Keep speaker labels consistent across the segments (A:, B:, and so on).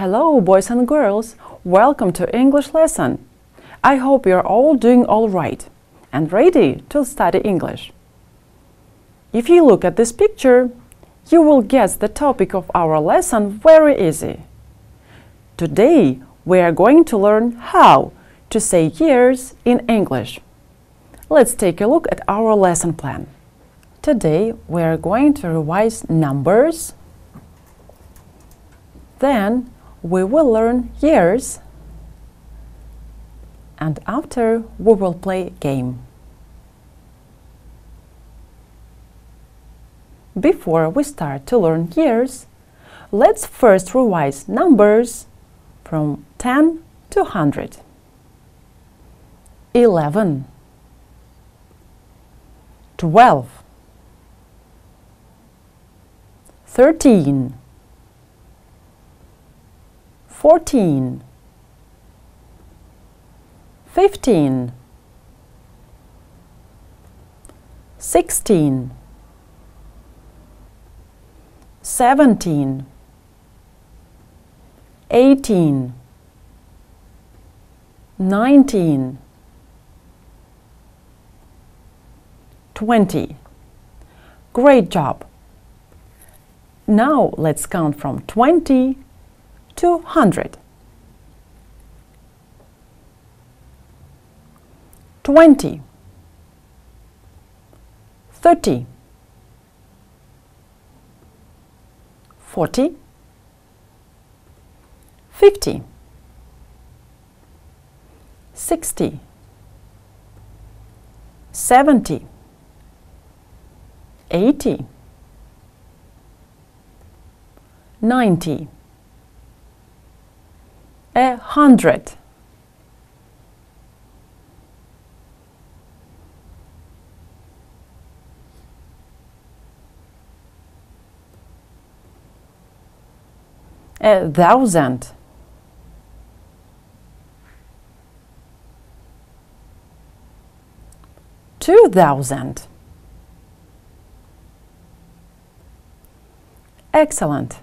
A: Hello, boys and girls. Welcome to English lesson. I hope you're all doing all right and ready to study English. If you look at this picture, you will guess the topic of our lesson very easy. Today, we are going to learn how to say years in English. Let's take a look at our lesson plan. Today, we are going to revise numbers. Then, we will learn years. And after, we will play a game. Before we start to learn years, let's first revise numbers from 10 to 100. 11, 12, 13, 14, 15, 16, 17, 18, 19, 20. Great job! Now let's count from 20 to 100. 20, 30, 40, 50, 60, 70, 80, 90, 100. A thousand. Two thousand. Excellent.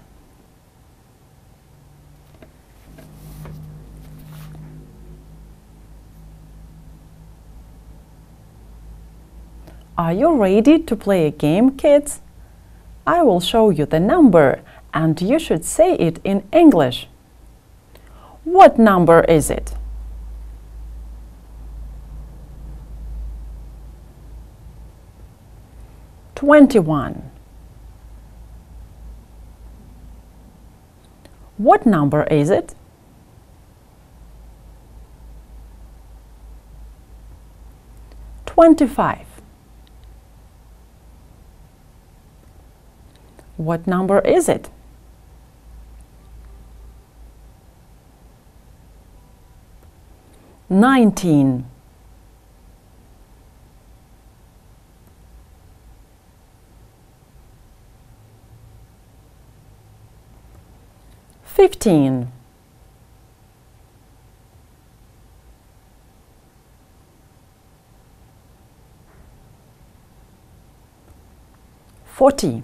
A: Are you ready to play a game, kids? I will show you the number and you should say it in English. What number is it? "21". What number is it? "25". What number is it? 19. "15". 40.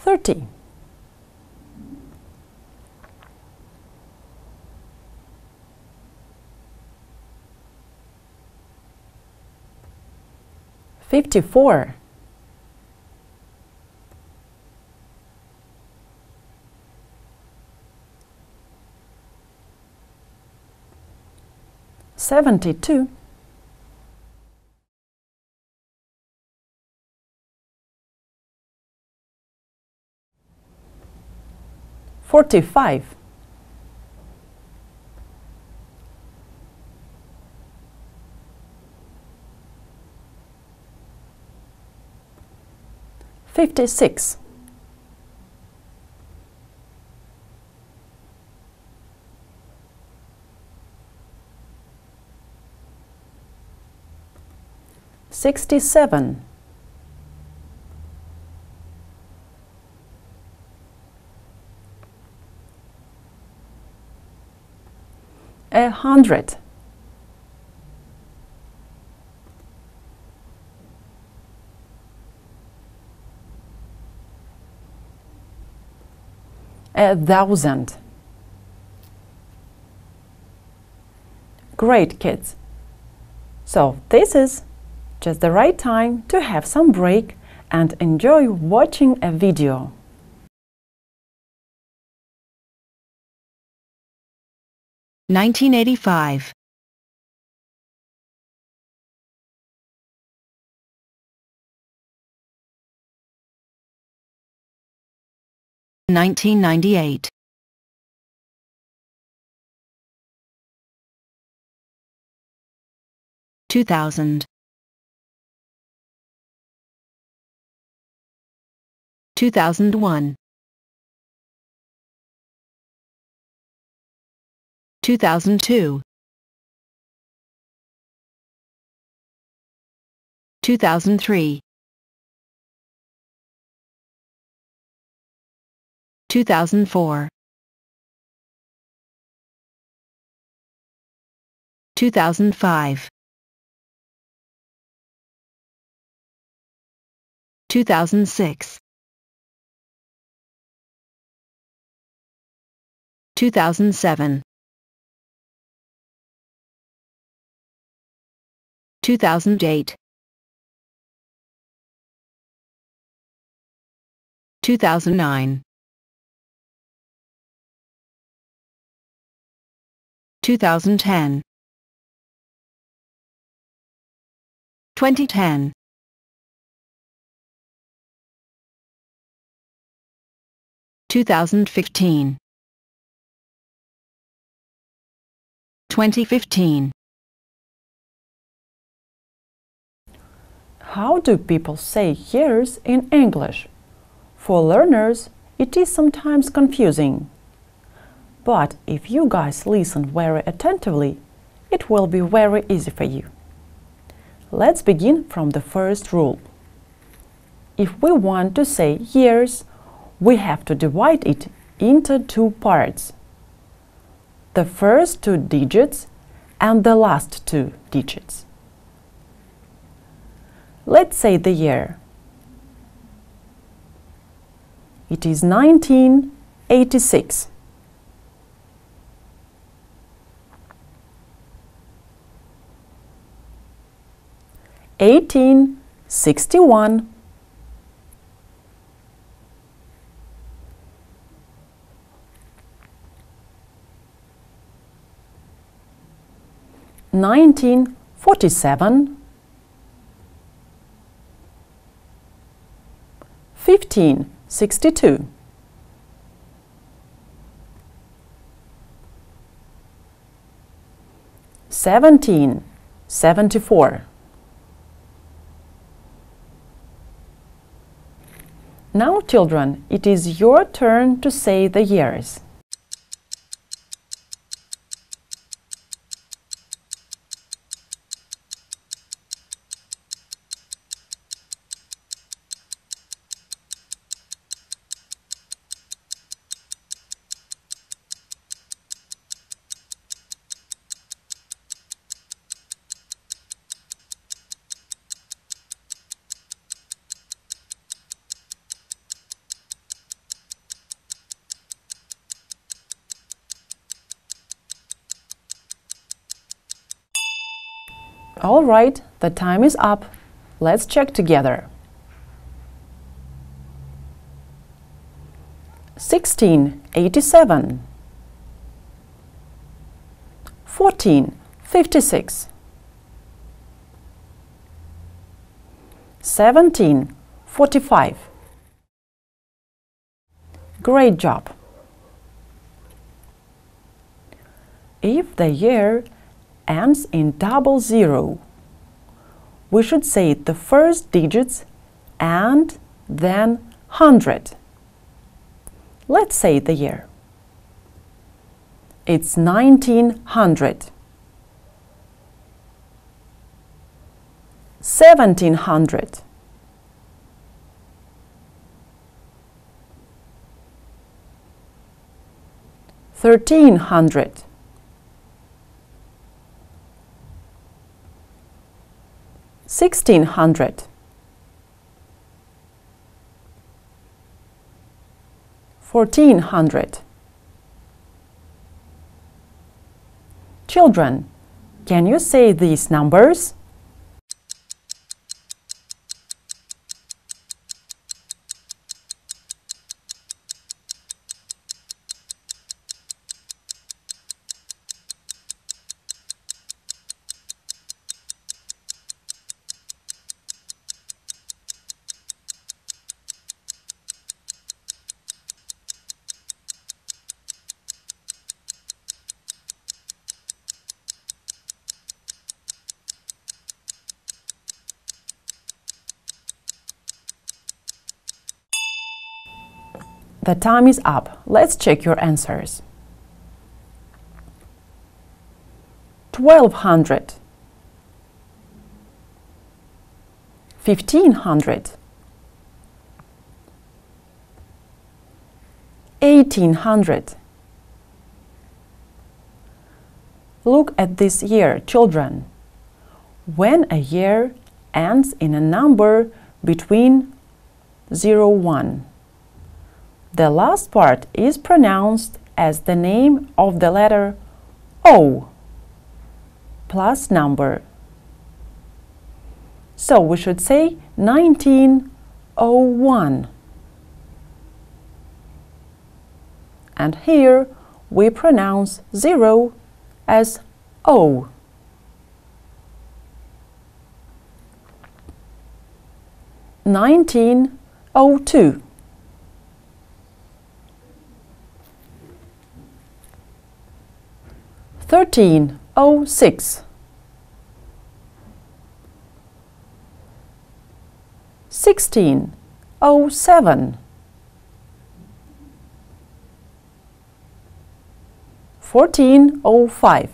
A: 30. 54. 72. 45. 56. 67. 100. 1,000. Great, kids! So this is just the right time to have some break and enjoy watching a video.
B: $19.85 $19.98 $2,000 $2001 $2002 $2003 2004 2005 2006 2007 2008 2009 2010 2010 2015 2015
A: How do people say years in English? For learners, it is sometimes confusing. But if you guys listen very attentively, it will be very easy for you. Let's begin from the first rule. If we want to say years, we have to divide it into two parts. The first two digits and the last two digits. Let's say the year. It is 1986. $1861. $1947. 1562. $1774. Now, children, it is your turn to say the years. All right, the time is up. Let's check together. 1687. 1456. 1745. Great job. If the year ends in 00, we should say the first digits and then 100. Let's say the year. It's 1900. 1700. 1300. 1600. 1400. Children, can you say these numbers? The time is up. Let's check your answers. 1200, 1500, 1800. Look at this year, children. When a year ends in a number between 0 and 1, the last part is pronounced as the name of the letter O plus number. So we should say 1901. And here we pronounce 0 as O. (1902). 1306, 1607, 1405.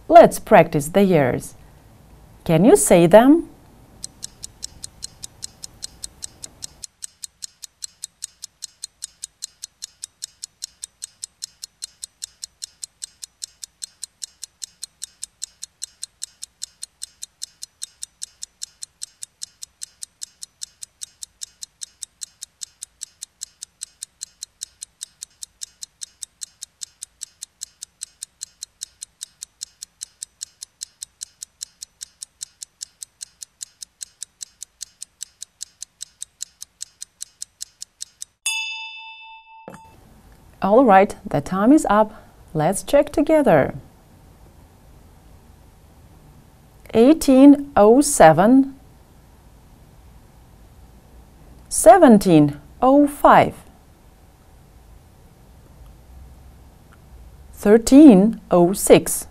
A: Let's practice the years. Can you say them? All right, the time is up. Let's check together. 1807, 1705, 1306,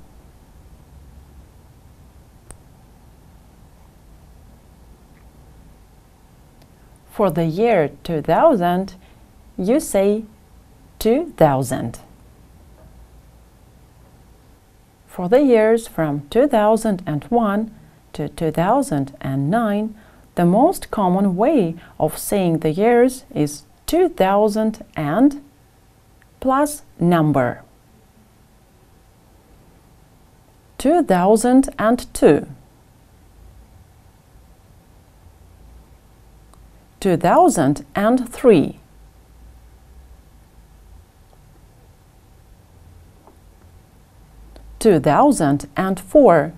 A: 'For the year 2000, you say 2000. For the years from 2001 to 2009, the most common way of saying the years is 2000 and plus number. 2002, 2003, 2004,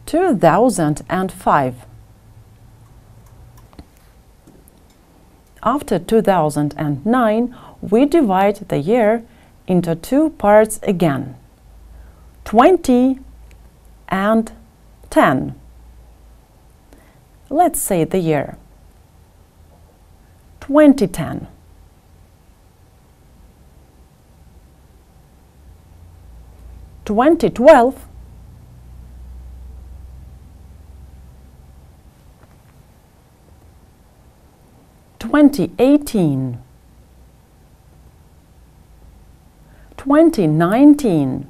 A: 2005. After 2009, we divide the year into two parts again, 20 and 10. Let's say the year 2010. 2012, 2018, 2019,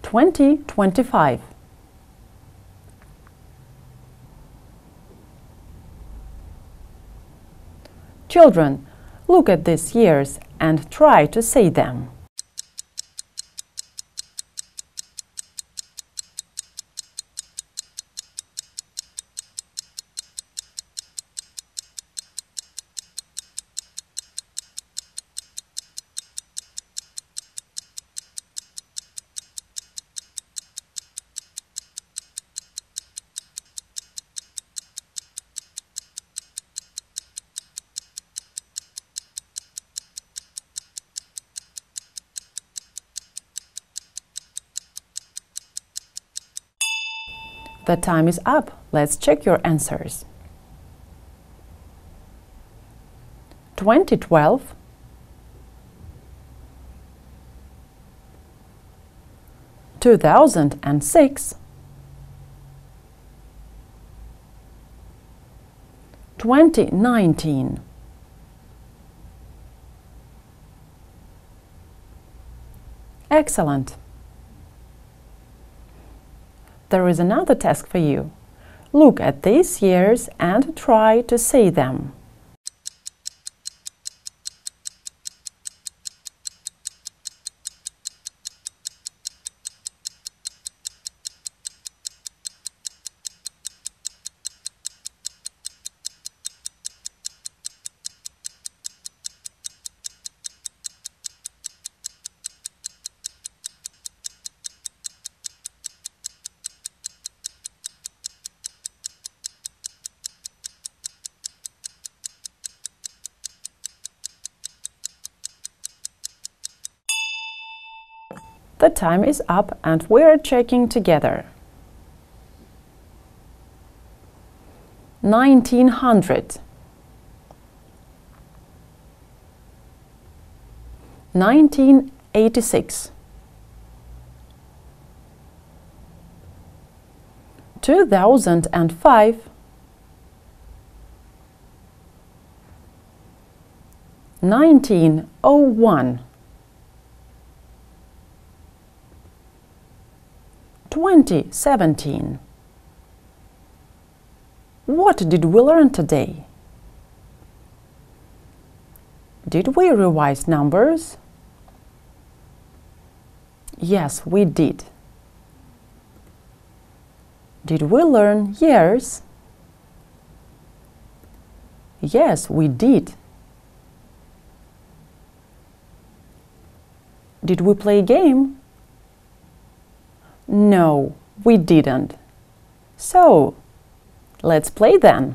A: 2025. Children, look at these years and try to say them. The time is up. Let's check your answers. 2012, 2006, 2019. Excellent. There is another task for you. Look at these years and try to say them. The time is up and we are checking together. 1900, 1986, 2005, 1901, 2017. What did we learn today? Did we revise numbers? Yes, we did. Did we learn years? Yes, we did. Did we play a game? No, we didn't. So, let's play then.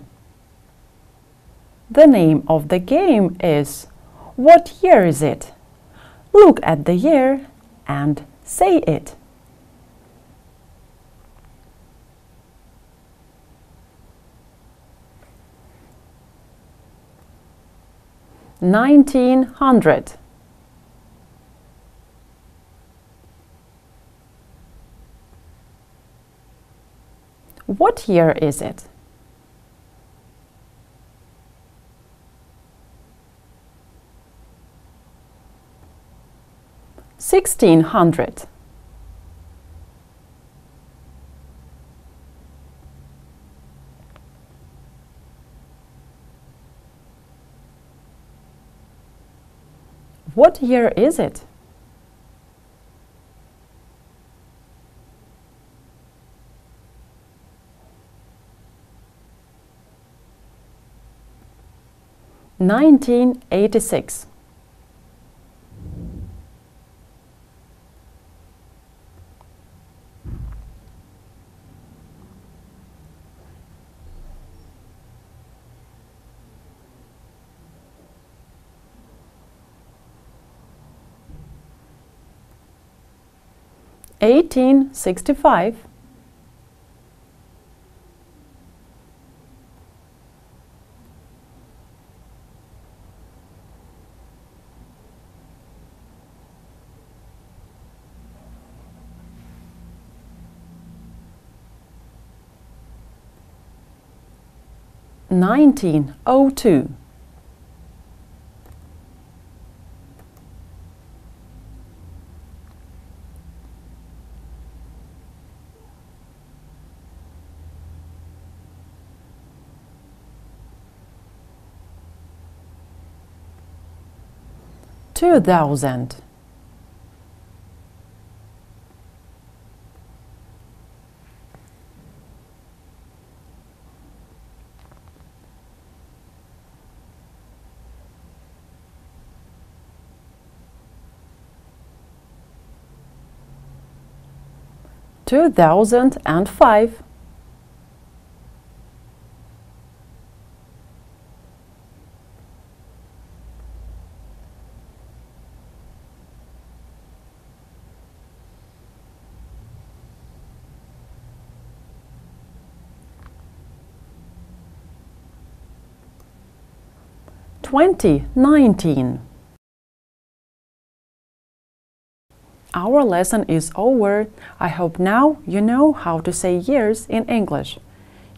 A: The name of the game is What year is it? Look at the year and say it. $1900. What year is it? $1600. What year is it? $1986. $1865. $1902. $2000. $2005. 2019. Our lesson is over. I hope now you know how to say years in English.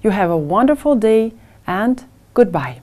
A: You have a wonderful day and goodbye.